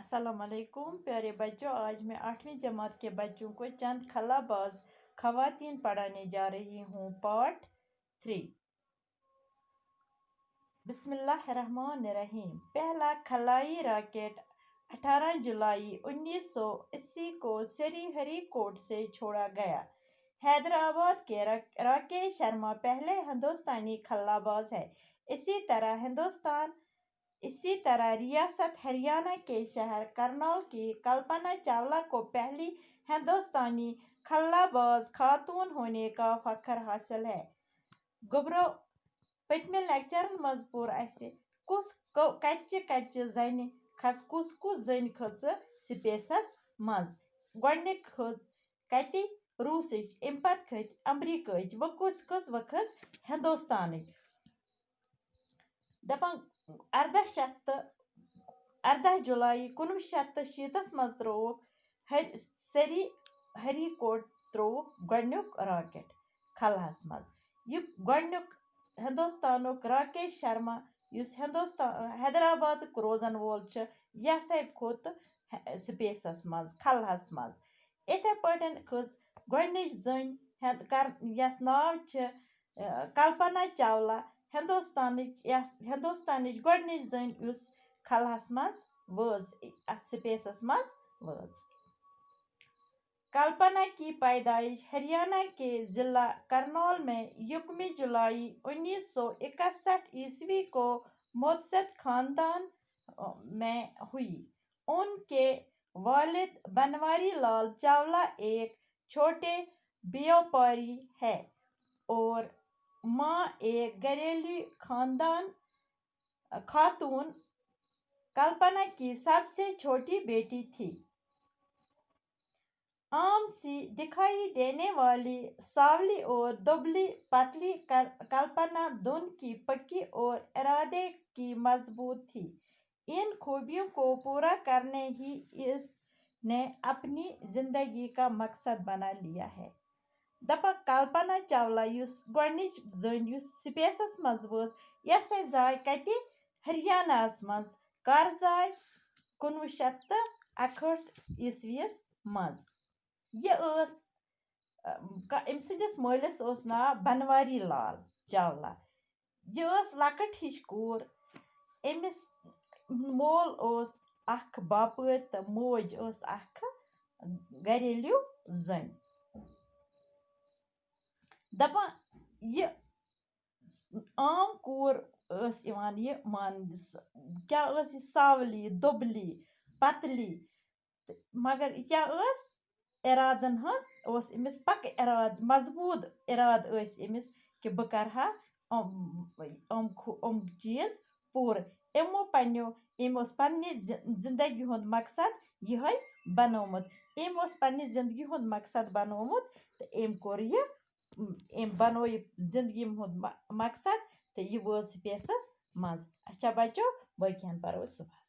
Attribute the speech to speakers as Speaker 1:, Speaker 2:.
Speaker 1: अस्सलाम वालेकुम प्यारे बच्चों। आज मैं 8वीं जमात के बच्चों को चंद खलाबाज खवातीन पढ़ाने जा रही हूँ। पार्ट 3। बिस्मिल्लाहिर्रहमानिर्रहीम। पहला खलाई रॉकेट 18 जुलाई 1980 को श्रीहरिकोटा से छोड़ा गया। हैदराबाद के राकेश शर्मा पहले हिंदुस्तानी खलाबाज है। इसी तरह रियासत हरियाणा के शहर करनाल की कल्पना चावला को पहली हिंदुस्तानी खलाबाज खातून होने का फख्र हासिल है। गुब्रो पत्मे लेक्चरन मज पोर असे कुस कच्चे जन खच कुस जन खच स्पेसस मज गोडनिक कति रूसच अम पत खत अमरीकच व कुस खच हिंदुस्तान दपान 18 जुलाई 1960 मज त्रोक श्रीहरिकोटा त्रोक गोडनिक रॉकेट खलास मज। यह गोडनिक हिंदुस्तानुक राकेश शर्मा युस हैदराबाद रोजन वोल यह हसा खोत स्पेसस मज खलास मज। इथे पटन खज गोडनिच जन यस नाव कल्पना चावला हिंदुस्तानिच गोडनिच जन युस खलास मज वज अथ स्पेसस मज वज। कल्पना की पैदाइश हरियाणा के जिला करनाल में 1 जुलाई 1961 ईस्वी को मोत्सद खानदान में हुई। उनके वालिद बनवारी लाल चावला एक छोटे व्यापारी है और माँ एक घरेलू खातून कल्पना की सबसे छोटी बेटी थी। आम सी दिखाई देने वाली सांवली और दुबली पतली कल्पना धुन की पक्की और इरादे की मजबूत थी। इन खूबियों को पूरा करने ही इसने अपनी जिंदगी का मकसद बना लिया है। दपा कल्पना चावला युस गोडनिच जन युस स्पेसस मज वज यस जाय कति हरियाणास मज कर जाय 1961 ईस्वीस मज। अम सिंदिस मालिस ओस नाव बनवारी लाल चावला। यह लकट हिच कूर। अमिस मोल ओस अख बापर तो मोज ओस अख घरेलू जन। दपा यह आम कूर मान क्या सांवली दुबली पतली मगर क्या इरादन अमिस पक इराद मजबूत इराद अमिस कि बह करहा चीज पूर। अमो पन्ने जिंदगी हुंद मकसद यह बनोमुत। पन्ने जिंदगी हुंद मकसद बनोमुत तो अम बनो जिंदगी हुंद मकसद तो यह वोत स्पेसस मज। अच्छा बच्चों बाकियन परो सुबह।